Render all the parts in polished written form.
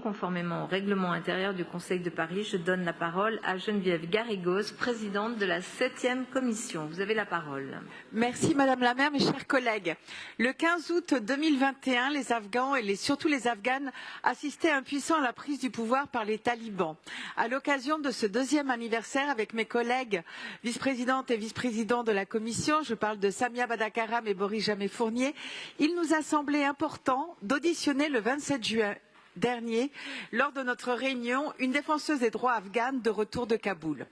conformément au règlement intérieur du Conseil de Paris. Je donne la parole à Geneviève Garrigos, présidente de la 7e commission. Vous avez la parole. Merci Madame la maire, mes chers collègues. Le 15 août 2021, les Afghans et surtout les Afghanes assistaient impuissants à la prise du pouvoir par les talibans. À l'occasion de ce deuxième anniversaire, avec mes collègues vice-présidentes et vice-présidents de la commission, je parle de Samia Badakaram et Boris Jamais-Fournier, il nous a semblé important d'auditionner le 27 juin dernier, lors de notre réunion, une défenseuse des droits afghane de retour de Kaboul.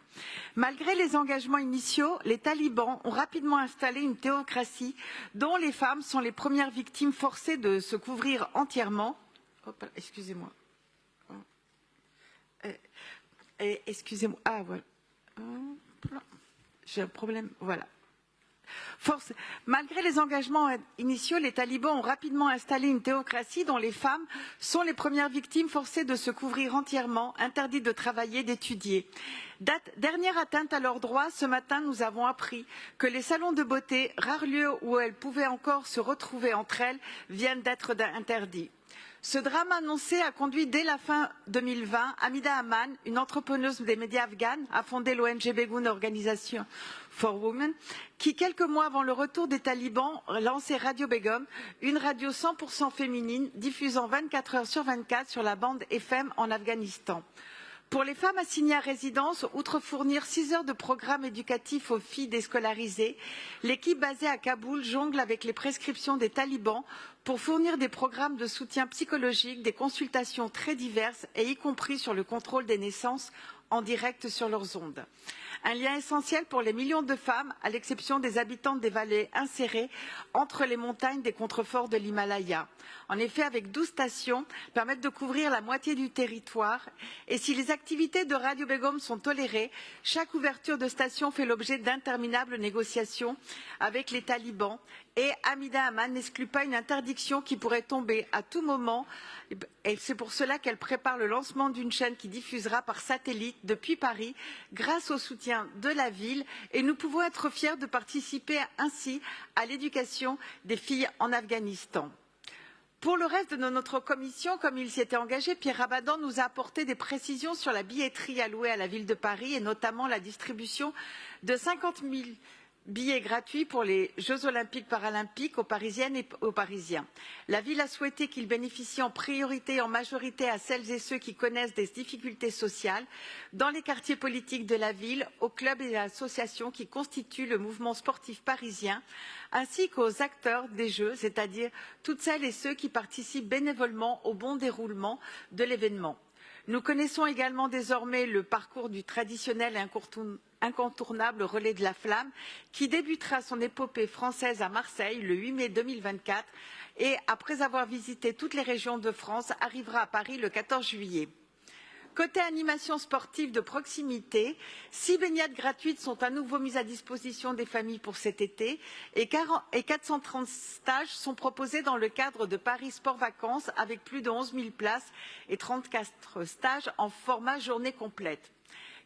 Malgré les engagements initiaux, les talibans ont rapidement installé une théocratie dont les femmes sont les premières victimes forcées de se couvrir entièrement. Excusez-moi. Excusez-moi. Ah, voilà. J'ai un problème. Voilà. Malgré les engagements initiaux, les talibans ont rapidement installé une théocratie dont les femmes sont les premières victimes forcées de se couvrir entièrement, interdites de travailler, d'étudier. Dernière atteinte à leurs droits, ce matin, nous avons appris que les salons de beauté, rares lieux où elles pouvaient encore se retrouver entre elles, viennent d'être interdits. Ce drame annoncé a conduit dès la fin 2020, Hamida Aman, une entrepreneuse des médias afghanes, a fondé l'ONG Begoun Organisation for Women, qui, quelques mois avant le retour des talibans, lançait Radio Begum, une radio 100% féminine, diffusant 24 heures sur 24 sur la bande FM en Afghanistan. Pour les femmes assignées à résidence, outre fournir 6 heures de programmes éducatifs aux filles déscolarisées, l'équipe basée à Kaboul jongle avec les prescriptions des talibans pour fournir des programmes de soutien psychologique, des consultations très diverses et y compris sur le contrôle des naissances en direct sur leurs ondes. Un lien essentiel pour les millions de femmes, à l'exception des habitantes des vallées insérées entre les montagnes des contreforts de l'Himalaya. En effet, avec 12 stations, permettent de couvrir la moitié du territoire. Et si les activités de Radio Begum sont tolérées, chaque ouverture de station fait l'objet d'interminables négociations avec les talibans. Et Hamida Aman n'exclut pas une interdiction qui pourrait tomber à tout moment. Et c'est pour cela qu'elle prépare le lancement d'une chaîne qui diffusera par satellite depuis Paris grâce au soutien de la ville. Et nous pouvons être fiers de participer ainsi à l'éducation des filles en Afghanistan. Pour le reste de notre commission, comme il s'y était engagé, Pierre Rabadan nous a apporté des précisions sur la billetterie allouée à la ville de Paris et notamment la distribution de 50 000 billets gratuits pour les Jeux olympiques paralympiques aux Parisiennes et aux Parisiens. La ville a souhaité qu'ils bénéficient en priorité et en majorité à celles et ceux qui connaissent des difficultés sociales dans les quartiers politiques de la ville, aux clubs et associations qui constituent le mouvement sportif parisien, ainsi qu'aux acteurs des Jeux, c'est-à-dire toutes celles et ceux qui participent bénévolement au bon déroulement de l'événement. Nous connaissons également désormais le parcours du traditionnel et incontournable relais de la flamme qui débutera son épopée française à Marseille le 8 mai 2024 et, après avoir visité toutes les régions de France, arrivera à Paris le 14 juillet. Côté animation sportive de proximité, 6 baignades gratuites sont à nouveau mises à disposition des familles pour cet été et 430 stages sont proposés dans le cadre de Paris Sport Vacances avec plus de 11 000 places et 34 stages en format journée complète.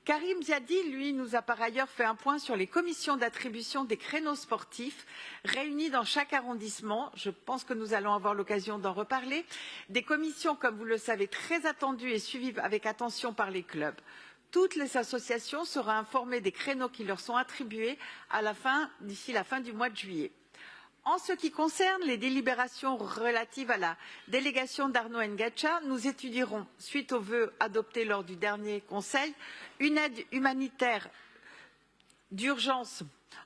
Karim Ziadi, lui, nous a par ailleurs fait un point sur les commissions d'attribution des créneaux sportifs réunies dans chaque arrondissement. Je pense que nous allons avoir l'occasion d'en reparler. Des commissions, comme vous le savez, très attendues et suivies avec attention par les clubs. Toutes les associations seront informées des créneaux qui leur sont attribués d'ici la fin du mois de juillet. En ce qui concerne les délibérations relatives à la délégation d'Arnaud Ngacha, nous étudierons, suite aux vœux adoptés lors du dernier Conseil, une aide humanitaire d'urgence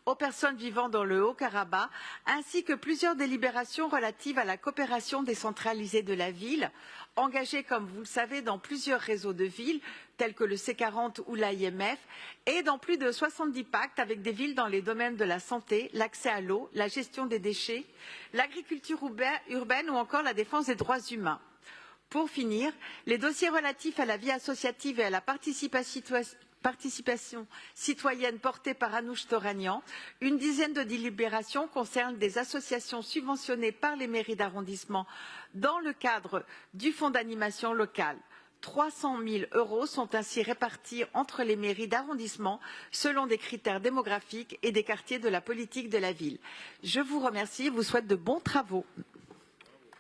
aux personnes vivant dans le Haut-Karabakh, ainsi que plusieurs délibérations relatives à la coopération décentralisée de la ville, engagée, comme vous le savez, dans plusieurs réseaux de villes, tels que le C40 ou l'AIMF, et dans plus de 70 pactes avec des villes dans les domaines de la santé, l'accès à l'eau, la gestion des déchets, l'agriculture urbaine ou encore la défense des droits humains. Pour finir, les dossiers relatifs à la vie associative et à la participation citoyenne portée par Anouche Toragnan, une dizaine de délibérations concernent des associations subventionnées par les mairies d'arrondissement dans le cadre du fonds d'animation locale. 300 000 € sont ainsi répartis entre les mairies d'arrondissement selon des critères démographiques et des quartiers de la politique de la ville. Je vous remercie et vous souhaite de bons travaux.